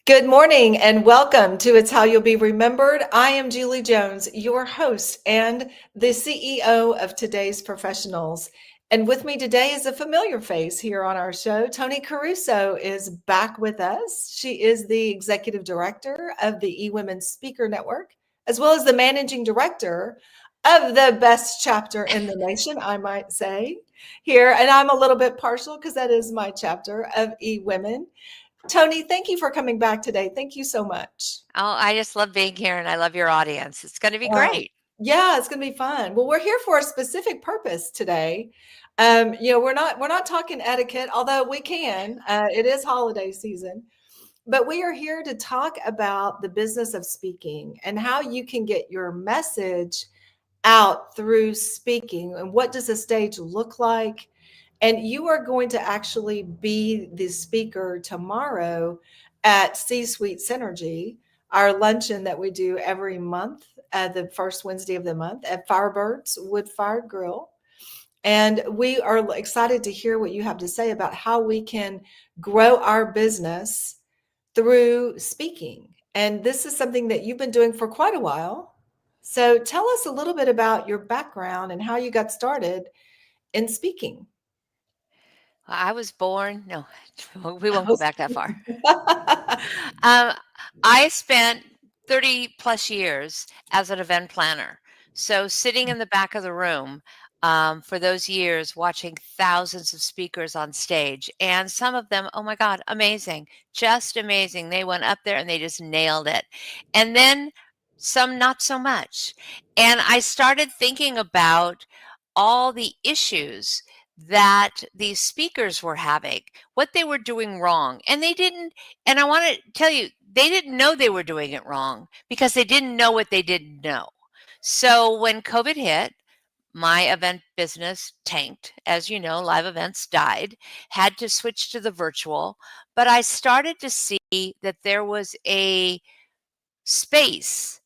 Good morning and welcome to It's How You'll Be Remembered. I am Julie Jones, your host and the CEO of Today's Professionals. And with me today is a familiar face here on our show. Tony Caruso is back with us. She is the executive director of the eWomen Speaker Network, as well as the managing director of the best chapter in the nation, I might say, here. And I'm a little bit partial because that is my chapter of eWomen. Tony, thank you for coming back today. Thank you so much. Oh, I just love being here and I love your audience. It's going to be Um, great. yeah, it's going to be fun. Well, we're here for a specific purpose today. We're not talking etiquette, although we can. It is holiday season, but we are here to talk about the business of speaking and how you can get your message out through speaking and what does a stage look like. And you are going to actually be the speaker tomorrow at C Suite Synergy, our luncheon that we do every month, the first Wednesday of the month at Firebirds Wood Fired Grill. And we are excited to hear what you have to say about how we can grow our business through speaking. And this is something that you've been doing for quite a while. So tell us a little bit about your background and how you got started in speaking. I was born, no, we I won't go was- back that far. Um, I spent 30 plus years as an event planner. So sitting in the back of the room for those years, watching thousands of speakers on stage, and some of them, oh my God, amazing, just amazing. They went up there and they just nailed it. And then some not so much. And I started thinking about all the issues that these speakers were having, what they were doing wrong. And they didn't, and I want to tell you, they didn't know they were doing it wrong because they didn't know what they didn't know. So when COVID hit, my event business tanked. As you know, live events died, had to switch to the virtual. But I started to see that there was a space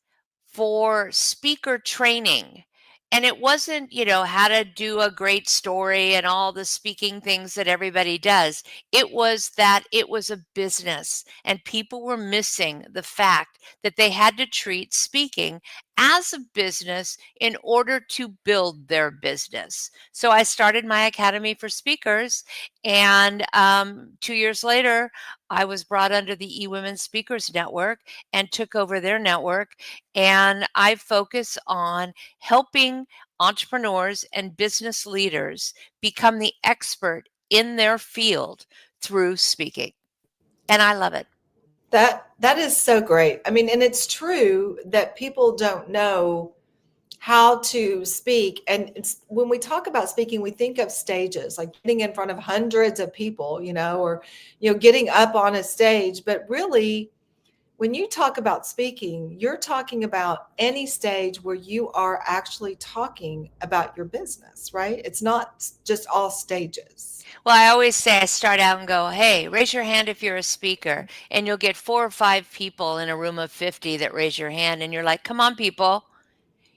for speaker training. And it wasn't, how to do a great story and all the speaking things that everybody does. It was that it was a business and people were missing the fact that they had to treat speaking as a business in order to build their business. So I started my Academy for Speakers. And 2 years later, I was brought under the eWomen Speakers Network and took over their network. And I focus on helping entrepreneurs and business leaders become the expert in their field through speaking. And I love it. that is so great. I mean, and it's true that people don't know how to speak. And when we talk about speaking, we think of stages, like getting in front of hundreds of people, or getting up on a stage. But really, when you talk about speaking, you're talking about any stage where you are actually talking about your business, right? It's not just all stages. Well, I always say I start out and go, hey, raise your hand if you're a speaker. And you'll get 4 or 5 people in a room of 50 that raise your hand. And you're like, come on, people.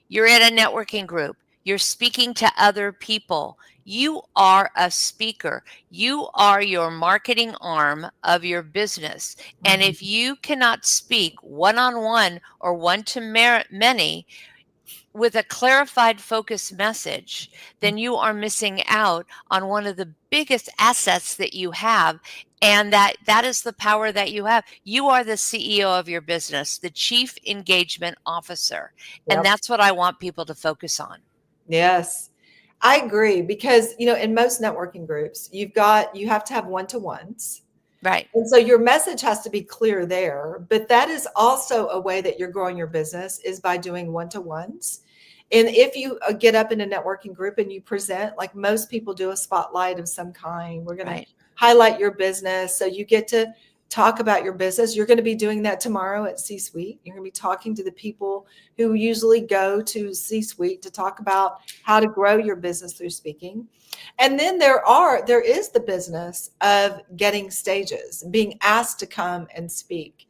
You're in a networking group. You're speaking to other people. You are a speaker. You are your marketing arm of your business. And Mhm. if you cannot speak one on one or one to many with a clarified, focused message, then you are missing out on one of the biggest assets that you have. And that is the power that you have. You are the CEO of your business, the chief engagement officer. And Yep. that's what I want people to focus on. Yes. I agree because, in most networking groups, you have to have one-to-ones. Right. And so your message has to be clear there, but that is also a way that you're growing your business is by doing one-to-ones. And if you get up in a networking group and you present, like most people do, a spotlight of some kind, we're going to Right. highlight your business. So you get to talk about your business. You're going to be doing that tomorrow at C Suite. You're going to be talking to the people who usually go to C Suite to talk about how to grow your business through speaking. And then there is the business of getting stages, being asked to come and speak.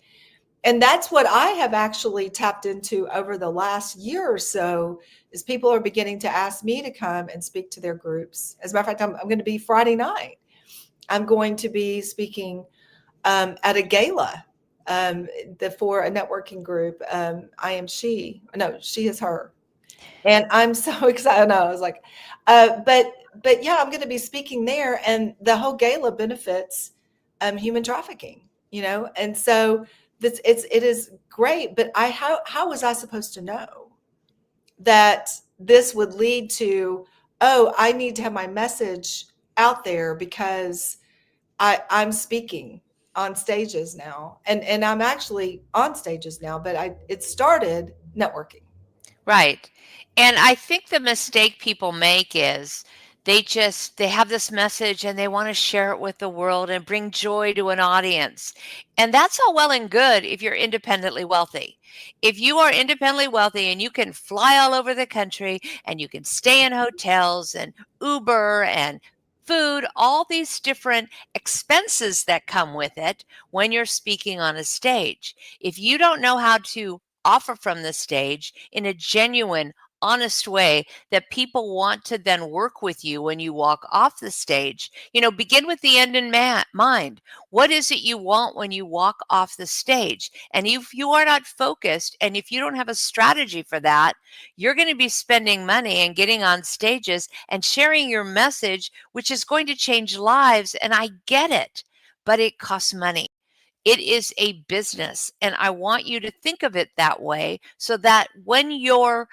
And that's what I have actually tapped into over the last year or so is people are beginning to ask me to come and speak to their groups. As a matter of fact, I'm going to be Friday night. I'm going to be speaking at a gala um, for a networking group. I am she. No, she is her. And I'm so excited. No, I was like, but yeah, I'm going to be speaking there, and the whole gala benefits human trafficking. And so it is great. But how was I supposed to know that this would lead to, oh, I need to have my message out there because I'm speaking on stages now, and I'm actually on stages now, but it started networking. Right. And I think the mistake people make is they have this message and they want to share it with the world and bring joy to an audience. And that's all well and good if you're independently wealthy. If you are independently wealthy and you can fly all over the country and you can stay in hotels and Uber and food, all these different expenses that come with it when you're speaking on a stage. If you don't know how to offer from the stage in a genuine, honest way that people want to then work with you when you walk off the stage. Begin with the end in mind. What is it you want when you walk off the stage? And if you are not focused and if you don't have a strategy for that, you're going to be spending money and getting on stages and sharing your message, which is going to change lives. And I get it, but it costs money. It is a business, and I want you to think of it that way so that when you're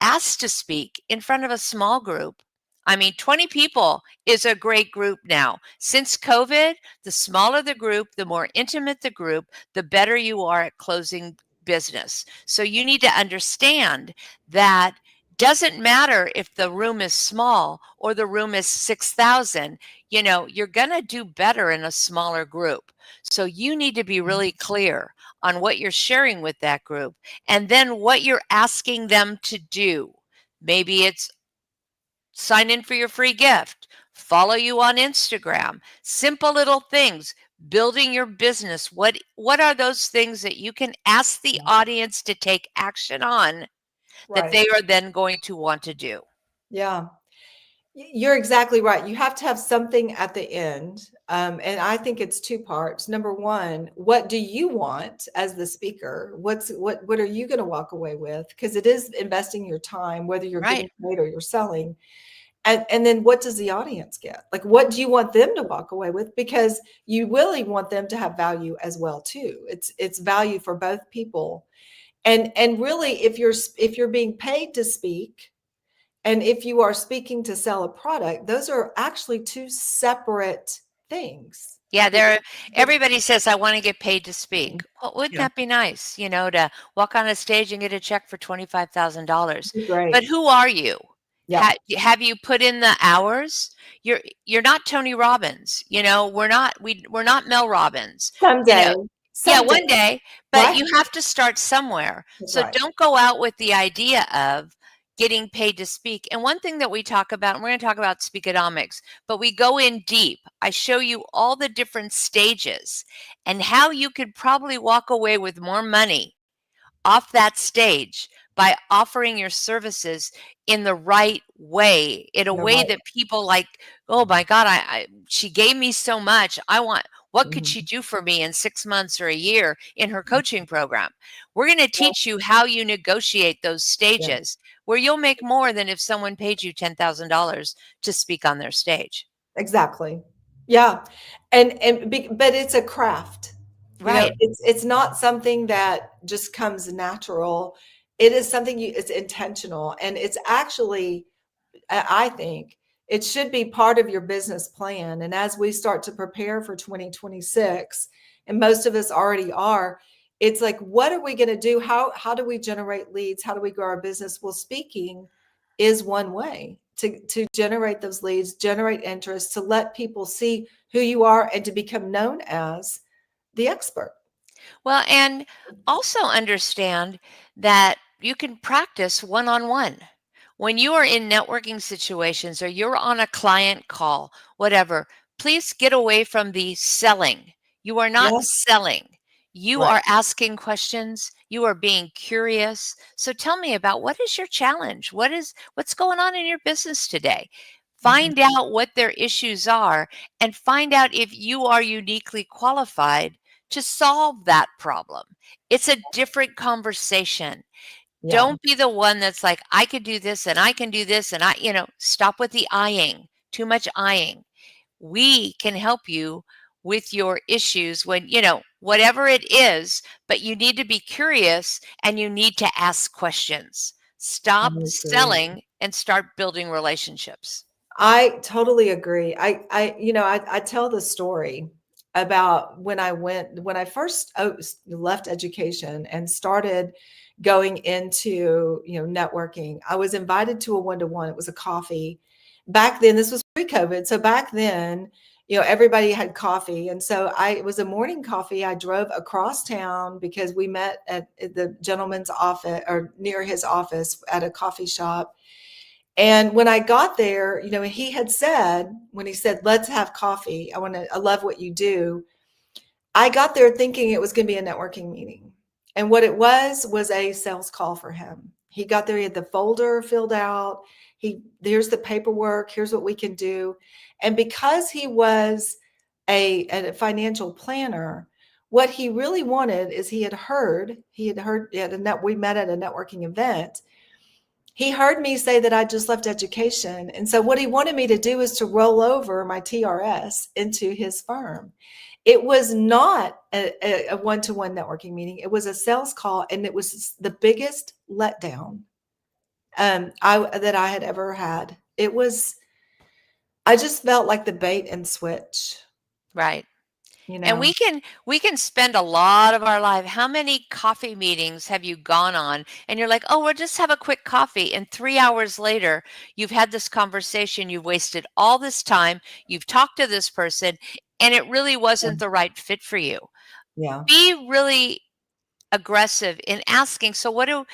asked to speak in front of a small group, 20 people is a great group now. Since COVID, the smaller the group, the more intimate the group, the better you are at closing business. So you need to understand that doesn't matter if the room is small or the room is 6,000, you're going to do better in a smaller group. So you need to be really clear on what you're sharing with that group and then what you're asking them to do. Maybe it's sign in for your free gift, follow you on Instagram, simple little things, building your business. What are those things that you can ask the audience to take action on that Right. they are then going to want to do? Yeah. You're exactly right. You have to have something at the end. And I think it's two parts. Number one, what do you want as the speaker? What are you going to walk away with? Because it is investing your time, whether you're Right. getting paid or you're selling. And then what does the audience get? Like, what do you want them to walk away with? Because you really want them to have value as well, too. It's value for both people. And really, if you're being paid to speak, and if you are speaking to sell a product, those are actually two separate things. Yeah, everybody says, I want to get paid to speak. Well, wouldn't Yeah. that be nice, to walk on a stage and get a check for $25,000? Great. But who are you? Yeah. Have you put in the hours? You're not Tony Robbins. We're not Mel Robbins. Someday. Yeah, one day, but Right. you have to start somewhere. That's So right. don't go out with the idea of getting paid to speak. And one thing that we talk about, and we're going to talk about Speakonomics, but we go in deep. I show you all the different stages and how you could probably walk away with more money off that stage by offering your services in the right way, in a You're way right. that people like, oh my God, she gave me so much. What could Mhm. she do for me in 6 months or a year in her coaching program? We're going to teach you how you negotiate those stages where you'll make more than if someone paid you $10,000 to speak on their stage. Exactly. Yeah. But it's a craft. Right. It's not something that just comes natural. It is something it's intentional, and it's actually, I think it should be part of your business plan. And as we start to prepare for 2026, and most of us already are, it's like, what are we going to do? How do we generate leads? How do we grow our business? Well, speaking is one way to generate those leads, generate interest, to let people see who you are, and to become known as the expert. Well, and also understand that you can practice one-on-one. When you are in networking situations or you're on a client call, whatever, please get away from the selling. You are not Yes. selling. You Right. are asking questions. You are being curious. So tell me about, what is your challenge? What's going on in your business today? Find out what their issues are and find out if you are uniquely qualified to solve that problem. It's a different conversation. Yeah. Don't be the one that's like, I could do this and I can do this. And stop with the eyeing, too much eyeing. We can help you with your issues when, whatever it is, but you need to be curious and you need to ask questions. I Stop agree. selling and start building relationships. I totally agree. I tell the story about when I first left education and started going into, networking. I was invited to a one-to-one. It was a coffee. Back then, this was pre-COVID. So back then, everybody had coffee. And so it was a morning coffee. I drove across town because we met at the gentleman's office or near his office at a coffee shop. And when I got there, he had said, when he said, let's have coffee, I love what you do. I got there thinking it was going to be a networking meeting. And what it was a sales call for him. He got there, he had the folder filled out. Here's the paperwork. Here's what we can do. And because he was a financial planner, what he really wanted is we met at a networking event. He heard me say that I just left education. And so what he wanted me to do is to roll over my TRS into his firm. It was not a one-to-one networking meeting. It was a sales call, and it was the biggest letdown that I had ever had. I just felt like the bait and switch, Right. you And know. we can spend a lot of our life. How many coffee meetings have you gone on and you're like, "Oh, we'll just have a quick coffee." And 3 hours later, you've had this conversation, you've wasted all this time, you've talked to this person, and it really wasn't the right fit for you. Yeah. Be really aggressive in asking, so what do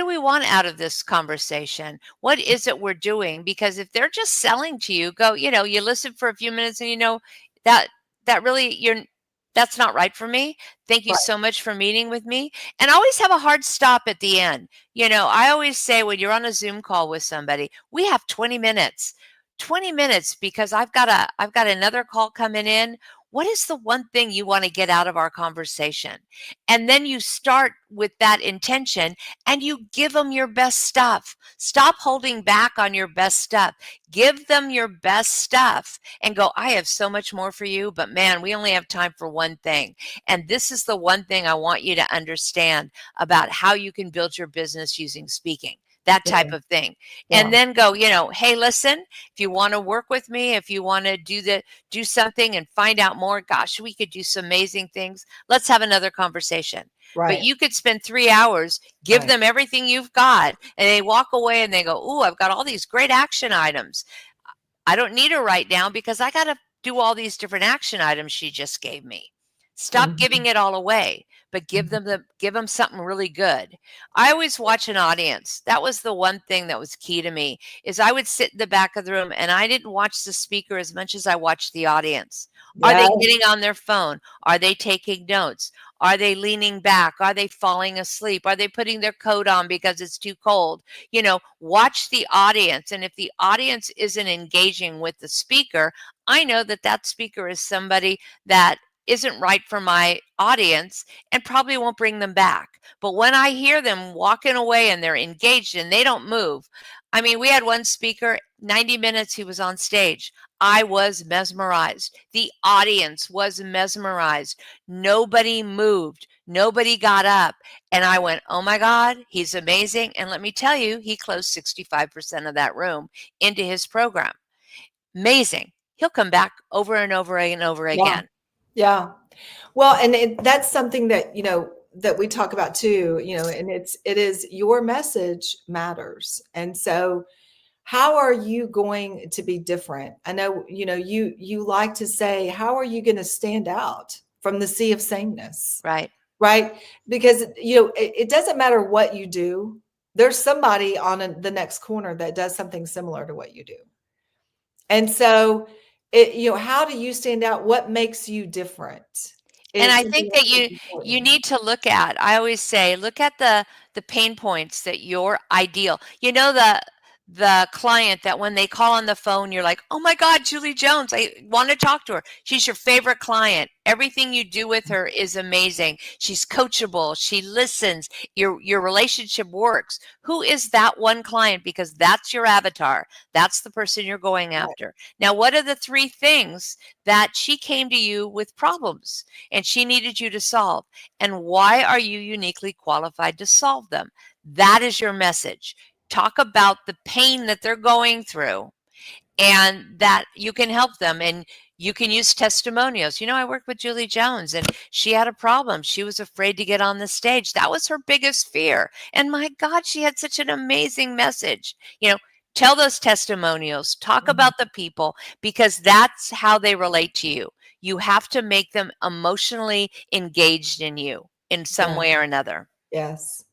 we want out of this conversation? What is it we're doing? Because if they're just selling to you, you listen for a few minutes and that that really that's not right for me. Thank you Right. so much for meeting with me. And always have a hard stop at the end. I always say when you're on a Zoom call with somebody, we have 20 minutes. 20 minutes because I've got another call coming in. What is the one thing you want to get out of our conversation? And then you start with that intention and you give them your best stuff. Stop holding back on your best stuff. Give them your best stuff and go, I have so much more for you, but man, we only have time for one thing. And this is the one thing I want you to understand about how you can build your business using speaking. That Yeah. type of thing. Yeah. And then go, hey, listen, if you want to work with me, if you want to do something and find out more, gosh, we could do some amazing things. Let's have another conversation. But Right. you could spend 3 hours, give Right. them everything you've got, and they walk away and they go, "Ooh, I've got all these great action items. I don't need her right now because I got to do all these different action items she just gave me." Stop giving Mhm. it all away, but Mhm. give them something really good. I always watch an audience. That was the one thing that was key to me is I would sit in the back of the room and I didn't watch the speaker as much as I watched the audience. Are Yeah. they getting on their phone? Are they taking notes? Are they leaning back? Are they falling asleep? Are they putting their coat on because it's too cold? Watch the audience. And if the audience isn't engaging with the speaker, I know that that speaker is somebody that isn't right for my audience and probably won't bring them back. But when I hear them walking away and they're engaged and they don't move, I mean, we had one speaker, 90 minutes he was on stage. I was mesmerized. The audience was mesmerized. Nobody moved. Nobody got up. And I went, oh my God, he's amazing. And let me tell you, he closed 65% of that room into his program. Amazing. He'll come back over and over and over Yeah. again. Yeah. Well, and that's something that, that we talk about too, and it is your message matters. And so how are you going to be different? I know, you like to say, how are you going to stand out from the sea of sameness? Right. Right? Because, it doesn't matter what you do. There's somebody on the next corner that does something similar to what you do. And so, how do you stand out? What makes you different And is I something think that that's you important. need to look at, I always say, look at the pain points that your ideal. the client that when they call on the phone, you're like, oh my God, Julie Jones, I want to talk to her. She's your favorite client. Everything you do with her is amazing. She's coachable. She listens. Your relationship works. Who is that one client? Because that's your avatar. That's the person you're going Right. after. Now, what are the three things that she came to you with problems and she needed you to solve? And why are you uniquely qualified to solve them? That is your message. Talk about the pain that they're going through and that you can help them. And you can use testimonials. I worked with Julie Jones and she had a problem. She was afraid to get on the stage. That was her biggest fear. And my God, she had such an amazing message. Tell those testimonials, talk about the people, because that's how they relate to you. You have to make them emotionally engaged in you in some Yeah. way or another. Yes.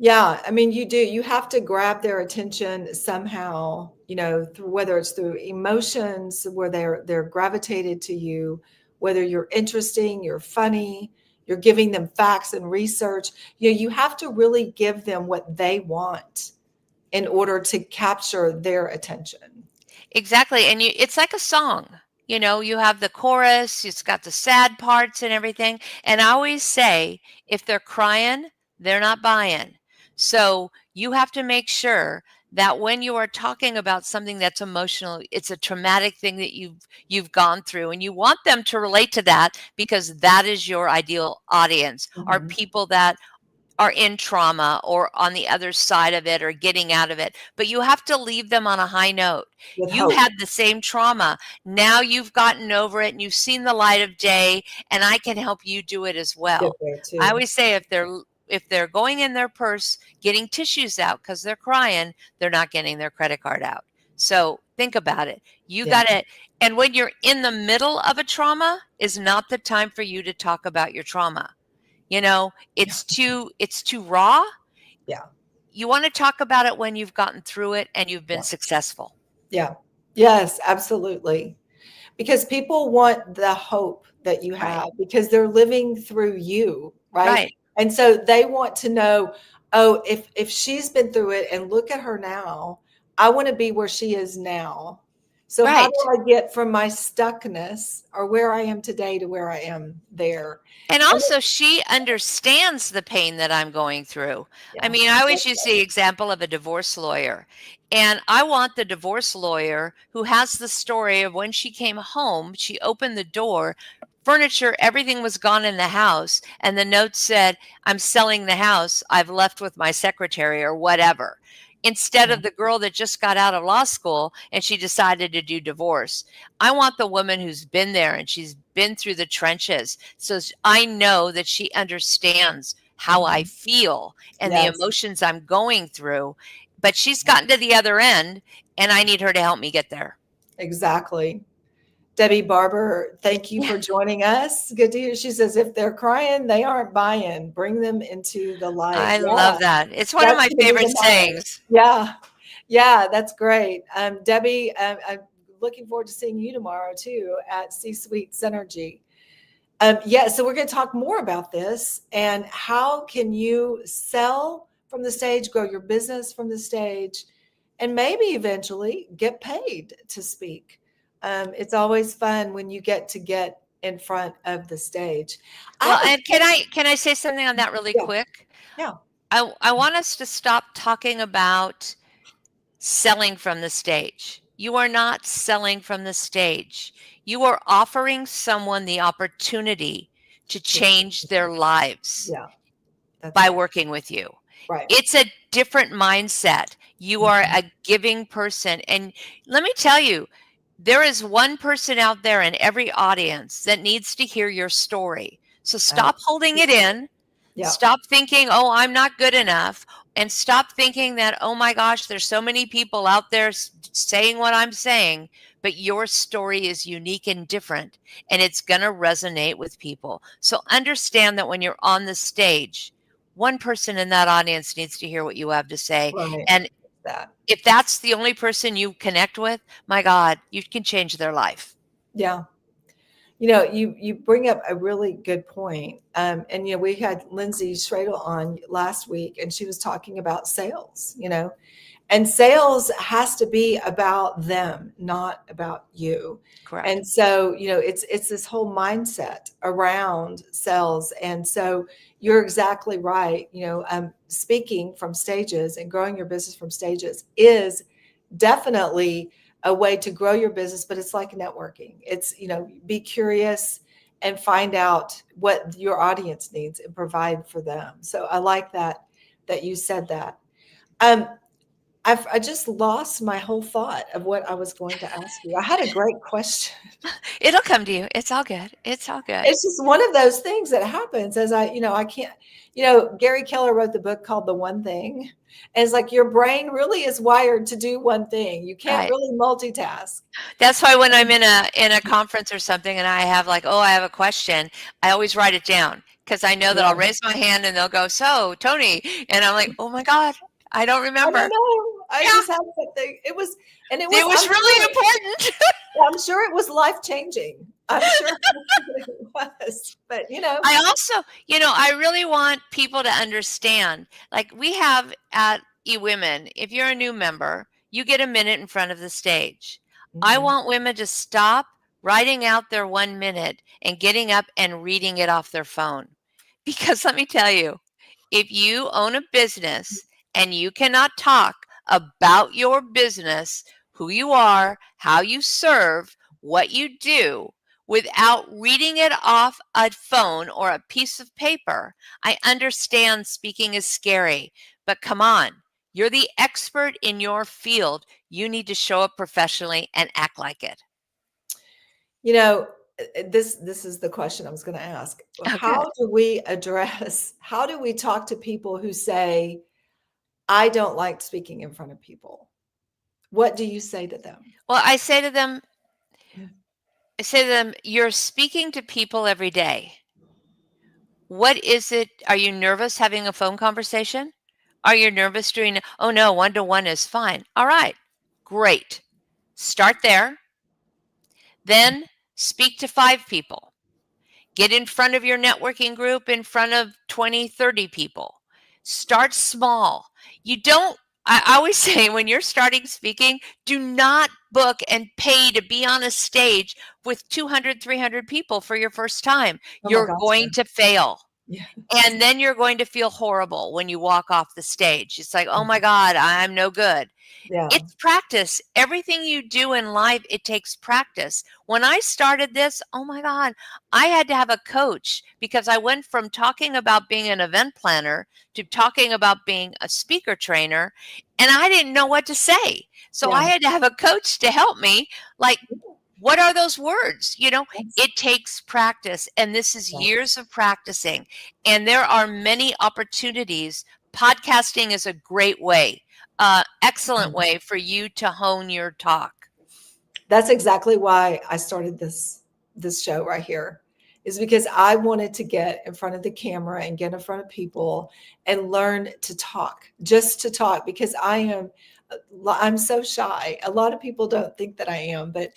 Yeah, I mean, you have to grab their attention somehow, through whether it's through emotions where they're gravitated to you, whether you're interesting, you're funny, you're giving them facts and research. You have to really give them what they want in order to capture their attention. Exactly. And it's like a song. You have the chorus, it's got the sad parts and everything. And I always say, if they're crying, they're not buying. So you have to make sure that when you are talking about something that's emotional, it's a traumatic thing that you've gone through, and you want them to relate to that, because that is your ideal audience, are Mhm. people that are in trauma or on the other side of it or getting out of it. But you have to leave them on a high note. With You hope. had the same trauma. Now you've gotten over it and you've seen the light of day, and I can help you do it as Get well. there I too. always say, if they're going in their purse getting tissues out because they're crying, they're not getting their credit card out. So think about it. You Yeah. got to, and when you're in the middle of a trauma is not the time for you to talk about your trauma. Yeah. It's too raw. Yeah. You want to talk about it when you've gotten through it and you've been Yeah. successful. Yeah. Yes, absolutely. Because people want the hope that you Right. have because they're living through you, right? Right. And so they want to know, oh, if she's been through it and look at her now, I want to be where she is now. So how Right. do I get from my stuckness or where I am today to where I am there? And And also, she understands the pain that I'm going through. I yeah, mean, I always that's use the example of a divorce lawyer. And I want the divorce lawyer who has the story of when she came home, she opened the door, furniture, everything was gone in the house. And the note said, I'm selling the house. I've left with my secretary or whatever. Instead yeah, of the girl that just got out of law school and she decided to do divorce. I want the woman who's been there and she's been through the trenches. So I know that she understands how I mhm, feel and the yes, emotions I'm going through. But she's gotten to the other end and I need her to help me get there. exactly. Debbie Barber, thank you Yeah. for joining us. Good to hear. She says, if they're crying, they aren't buying. Bring them into the light. I Yeah, love that. It's one of that's my going to be favorite the motto. sayings. Yeah, yeah, that's great. Debbie, I'm looking forward to seeing you tomorrow too at C Suite Synergy. Yeah, so we're going to talk more about this and how can you sell from the stage, grow your business from the stage, and maybe eventually get paid to speak. It's always fun when you get in front of the stage. I Well, have a and can I say something on that really yeah, quick? yeah, I want us to stop talking about selling from the stage. You are not selling from the stage. You are offering someone the opportunity to to change their lives yeah, that's by right, working with you. right. It's a different mindset. You are Mhm. a giving person. And let me tell you, there is one person out there in every audience that needs to hear your story. So stop holding it Absolutely. in. Yeah, Stop thinking, oh, I'm not good enough. And stop thinking that, oh my gosh, there's so many people out there saying what I'm saying. But your story is unique and different, and it's going to resonate with people. So understand that when you're on the stage, one person in that audience needs to hear what you have to say. right. And That. if that's the only person you connect with, my God, you can change their life. Yeah. You bring up a really good point. And we had Lindsay Schradel on last week, and she was talking about sales. And sales has to be about them, not about you. Correct. And so, it's this whole mindset around sales. And so you're exactly right. Speaking from stages and growing your business from stages is definitely a way to grow your business, but it's like networking. It's, be curious and find out what your audience needs and provide for them. So I like that you said that. Um, I just lost my whole thought of what I was going to ask you. I had a great question. It'll come to you. It's all good. It's all good. It's just one of those things that happens as I can't, Gary Keller wrote the book called The One Thing. And it's like your brain really is wired to do one thing. You can't Right. really multitask. That's why when I'm in a conference or something and I have like, I have a question, I always write it down because I know that I'll Yeah. raise my hand and they'll go, "So, Tony," and I'm like, "Oh my God, I don't I remember." don't know. I Yeah. just had something. It was It was I'm really sure, important. I'm sure it was life changing. I'm sure it was. But I also, I really want people to understand, like we have at eWomen, if you're a new member, you get a minute in front of the stage. I Mhm. want women to stop writing out their 1 minute and getting up and reading it off their phone. Because let me tell you, if you own a business and you cannot talk about your business, who you are, how you serve, what you do, without reading it off a phone or a piece of paper, I understand speaking is scary, but come on. You're the expert in your field. You need to show up professionally and act like it. This is the question I was going to ask. Oh, good. How do we talk to people who say, I don't like speaking in front of people? What do you say to them? Well, I say to them, you're speaking to people every day. What is it? Are you nervous having a phone conversation? Are you nervous doing, oh no, one-to-one is fine. All right, great. Start there. Then speak to 5 people. Get in front of your networking group in front of 20, 30 people. Start small. I always say when you're starting speaking, do not book and pay to be on a stage with 200, 300 people for your first time. Oh my You're gosh. going to fail. Yeah. And then you're going to feel horrible when you walk off the stage. It's like, oh my God, I'm no good. Yeah. It's practice. Everything you do in life, it takes practice. When I started this, oh my God, I had to have a coach because I went from talking about being an event planner to talking about being a speaker trainer, and I didn't know what to say. So I Yeah. had to have a coach to help me. Like, what are those words? Yes. It takes practice, and this is Yeah. years of practicing. And there are many opportunities. Podcasting is a great way, excellent way for you to hone your talk. That's exactly why I started this show right here, is because I wanted to get in front of the camera and get in front of people and learn to talk, just to talk, because I'm so shy. A lot of people don't think that I am, but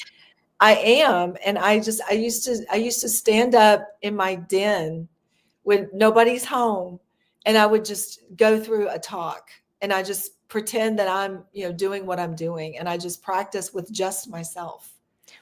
I am. And I used to stand up in my den when nobody's home, and I would just go through a talk, and I just pretend that I'm, doing what I'm doing, and I just practice with just myself.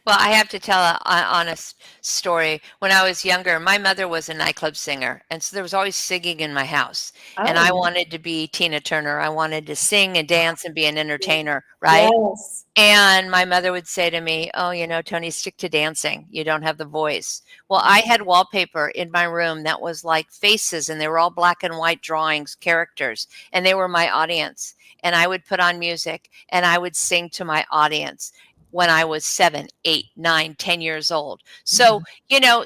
Well, I have to tell an honest story. When I was younger, my mother was a nightclub singer, and so there was always singing in my house. And Oh, I yeah. wanted to be Tina Turner. I wanted to sing and dance and be an entertainer, right? Yes. And my mother would say to me, "Oh, Tony, stick to dancing. You don't have the voice." Well, I had wallpaper in my room that was like faces, and they were all black and white drawings, characters, and they were my audience. And I would put on music and I would sing to my audience when I was 7, 8, 9, 10 years old. So,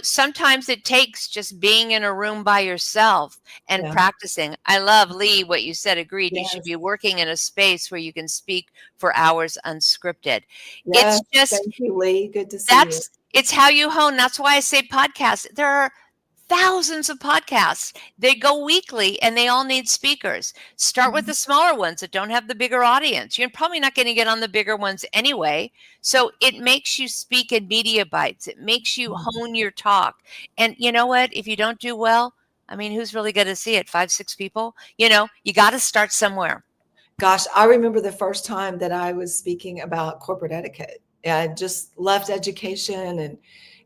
sometimes it takes just being in a room by yourself and Yeah. practicing. I love, Lee, what you said, agreed. You should Yes. be working in a space where you can speak for hours unscripted. Yes. It's just, Thank you, Lee. Good to see you. it's how you hone. That's why I say podcasts. There are thousands of podcasts. They go weekly and they all need speakers. Start with the smaller ones that don't have the bigger audience. You're probably not going to get on the bigger ones anyway. So it makes you speak in media bites. It makes you hone your talk. And you know what? If you don't do well, I mean, who's really going to see it? 5, 6 people? You got to start somewhere. Gosh, I remember the first time that I was speaking about corporate etiquette. I just left education and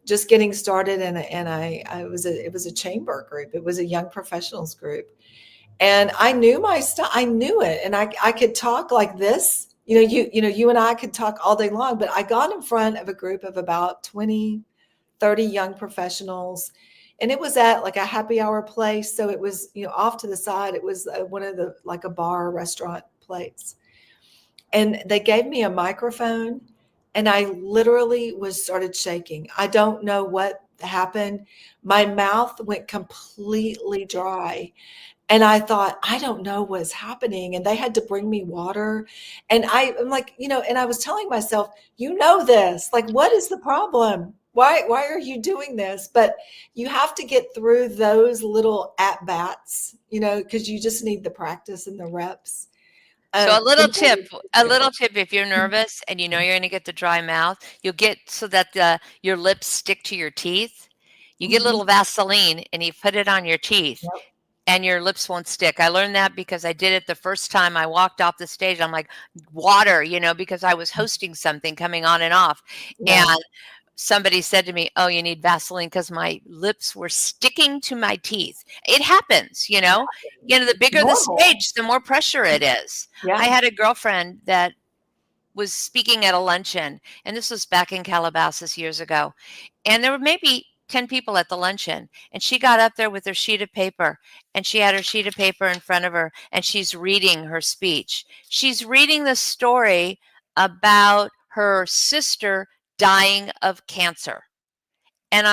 just getting started, and it was a chamber group. It was a young professionals group, and I knew my stuff. I knew it, and I could talk like this. You and I could talk all day long, but I got in front of a group of about 20, 30 young professionals, and it was at like a happy hour place. So it was, off to the side. It was one of the, like a bar restaurant place. And they gave me a microphone, and I literally was started shaking. I don't know what happened. My mouth went completely dry. And I thought, I don't know what's happening. And they had to bring me water. And I'm like, and I was telling myself, this, like, what is the problem? Why are you doing this? But you have to get through those little at bats, because you just need the practice and the reps. So a little Before tip, you a do it. little tip, if you're nervous and you know you're gonna get the dry mouth, you'll get so that your lips stick to your teeth. You get a Mhm. little Vaseline and you put it on your teeth Yep. and your lips won't stick. I learned that because I did it the first time I walked off the stage. I'm like, water, because I was hosting something coming on and off. And Yeah. somebody said to me, "Oh, you need Vaseline," because my lips were sticking to my teeth. It happens, you know. The It's bigger the normal. stage, the more pressure it is. I Yeah. had a girlfriend that was speaking at a luncheon, and this was back in Calabasas years ago. And there were maybe 10 people at the luncheon, and she got up there with her sheet of paper, and she had her sheet of paper in front of her, and she's reading her speech. She's reading the story about her sister dying of cancer. And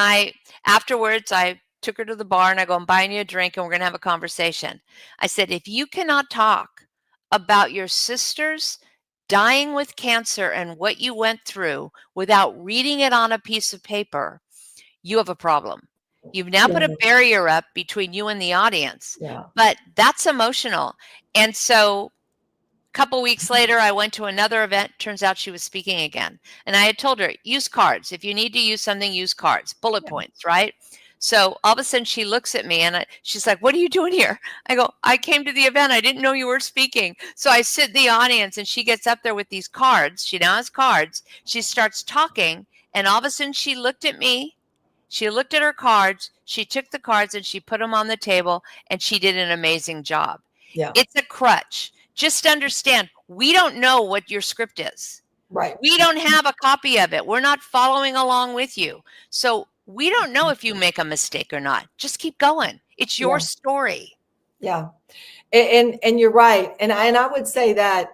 afterwards, I took her to the bar and I go, "I'm buying you a drink and we're going to have a conversation." I said, "If you cannot talk about your sisters dying with cancer and what you went through without reading it on a piece of paper, you have a problem. You've now put a Yeah. barrier up between you and the audience." Yeah. But that's emotional. And so couple weeks later, I went to another event. Turns out she was speaking again. And I had told her, use cards. If you need to use something, use cards, bullet Yeah. points, right? So all of a sudden she looks at me and she's like, "What are you doing here?" I go, "I came to the event. I didn't know you were speaking." So I sit in the audience and she gets up there with these cards. She now has cards. She starts talking. And all of a sudden she looked at me. She looked at her cards. She took the cards and she put them on the table and she did an amazing job. Yeah. It's a crutch. Just understand, we don't know what your script is. Right. We don't have a copy of it. We're not following along with you. So we don't know if you make a mistake or not. Just keep going. It's your Yeah. story. Yeah. And you're right. And I would say that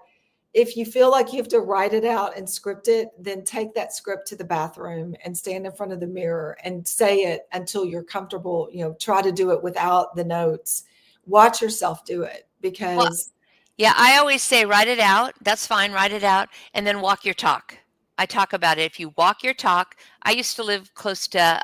if you feel like you have to write it out and script it, then take that script to the bathroom and stand in front of the mirror and say it until you're comfortable. Try to do it without the notes. Watch yourself do it, Well, because yeah, I always say write it out. That's fine, write it out, and then walk your talk. I talk about it. If you walk your talk, I used to live close to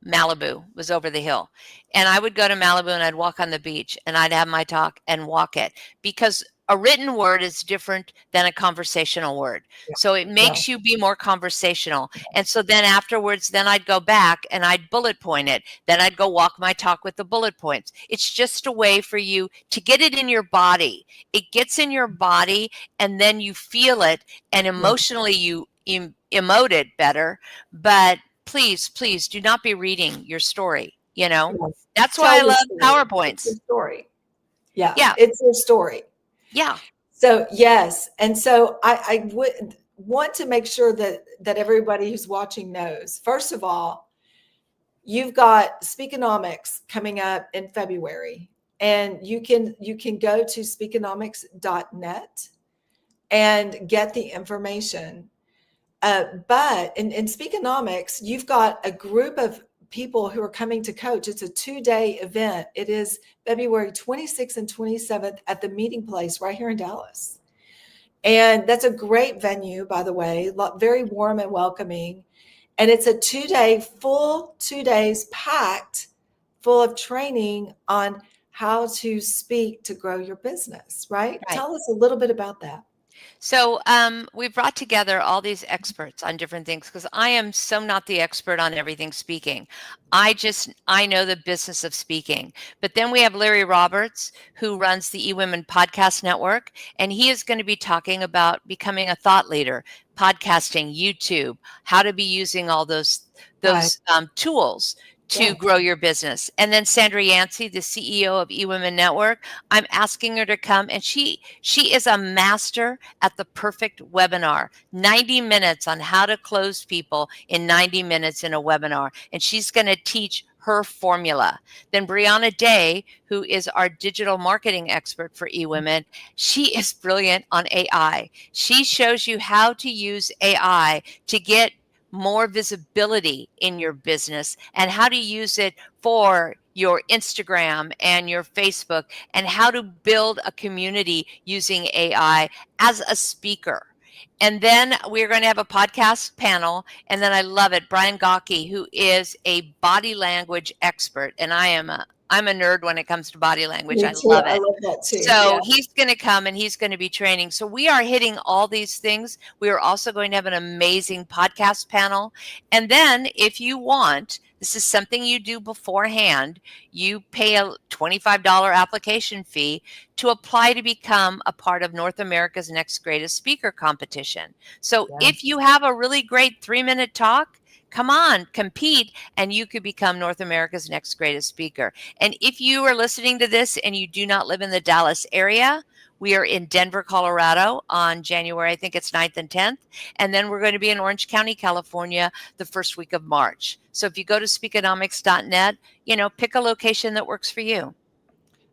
Malibu, was over the hill. And I would go to Malibu and I'd walk on the beach and I'd have my talk and walk it because a written word is different than a conversational word. yeah, So it yeah, makes you be more conversational. And so then afterwards, then I'd go back and I'd bullet point it. Then I'd go walk my talk with the bullet points. It's just a way for you to get it in your body. It gets in your body and then you feel it and yeah, emotionally you emote it better. But please, please do not be reading your story. yeah. That's why Tell I your love story. It's your PowerPoints. story. Yeah, Yeah, it's your story. yeah, So yes, and so I would want to make sure that everybody who's watching knows. First of all, you've got Speakonomics coming up in February, and you can go to speakonomics.net and get the information. But in Speakonomics, you've got a group of people who are coming to coach. It's a 2-day event. It is February 26th and 27th at the Meeting Place right here in Dallas. And that's a great venue, by the way, very warm and welcoming. And it's a 2-day, full 2 days packed full of training on how to speak to grow your business, right? right. Tell us a little bit about that. So we brought together all these experts on different things because I am so not the expert on everything speaking. I know the business of speaking. But then we have Larry Roberts, who runs the eWomen Podcast Network, and he is going to be talking about becoming a thought leader, podcasting, YouTube, how to be using all Right. those tools to Yes. grow your business. And then Sandra Yancey, the CEO of eWomen Network, I'm asking her to come, and she is a master at the perfect webinar. 90 minutes on how to close people in 90 minutes in a webinar, and she's going to teach her formula. Then Brianna Day, who is our digital marketing expert for eWomen, she is brilliant on AI. She shows you how to use AI to get more visibility in your business and how to use it for your Instagram and your Facebook, and how to build a community using AI as a speaker. And then we're going to have a podcast panel. And then I love it, Brian Gawke, who is a body language expert. And I'm a nerd when it comes to body language. Me I too. love I it. love that too. So Yeah. he's going to come and he's going to be training. So we are hitting all these things. We are also going to have an amazing podcast panel. And then if you want, this is something you do beforehand. You pay a $25 application fee to apply to become a part of North America's Next Greatest Speaker competition. So Yeah. if you have a really great 3-minute talk, come on, compete, and you could become North America's Next Greatest Speaker. And if you are listening to this and you do not live in the Dallas area, we are in Denver, Colorado on January, I think it's 9th and 10th. And then we're going to be in Orange County, California, the first week of March. So if you go to speakonomics.net, pick a location that works for you.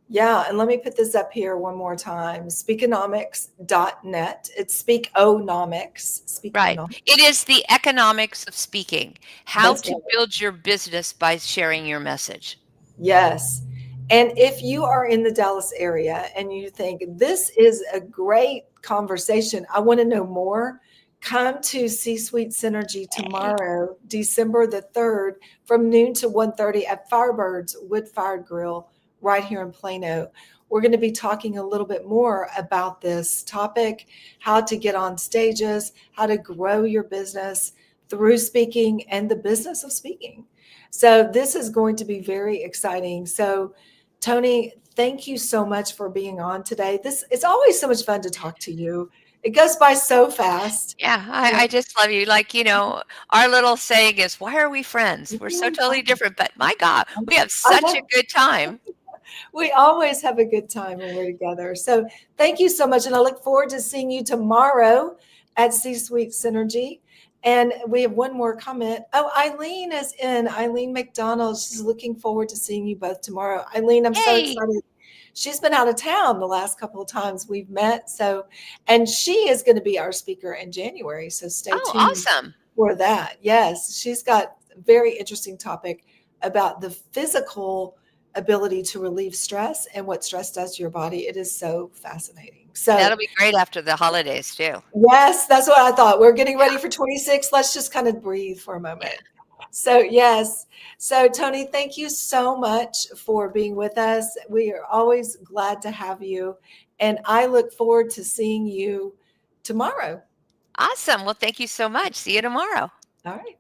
Yeah, and let me put this up here one more time. Speakonomics.net. It's Speakonomics. Right. Speakonomics. It is the economics of speaking, how That's to right. build your business by sharing your message. Yes. And if you are in the Dallas area and you think this is a great conversation, I want to know more, come to C-Suite Synergy tomorrow, December the 3rd, from noon to 1:30 at Firebirds Wood Fired Grill right here in Plano. We're going to be talking a little bit more about this topic, how to get on stages, how to grow your business through speaking and the business of speaking. So this is going to be very exciting. So Tony, thank you so much for being on today. It's always so much fun to talk to you. It goes by so fast. Yeah, Yeah. I just love you. Like, our little saying is, why are we friends? We're so totally different, but my God, we have I such a know. good time. We always have a good time when we're together. So thank you so much. And I look forward to seeing you tomorrow at C-Suite Synergy. And we have one more comment. Oh, Eileen is in. Eileen McDonald. She's looking forward to seeing you both tomorrow. Eileen, I'm so Yay. excited. She's been out of town the last couple of times we've met. So, and she is going to be our speaker in January. So stay Oh, tuned awesome. for that. Yes, she's got a very interesting topic about the physical ability to relieve stress and what stress does to your body. It is so fascinating. So That'll be great after the holidays too. yes, that's what I thought. We're getting Yeah. ready for 26. Let's just kind of breathe for a moment. Yeah. So yes. So Tony, thank you so much for being with us. We are always glad to have you. And I look forward to seeing you tomorrow. Awesome. Well, thank you so much. See you tomorrow. All right.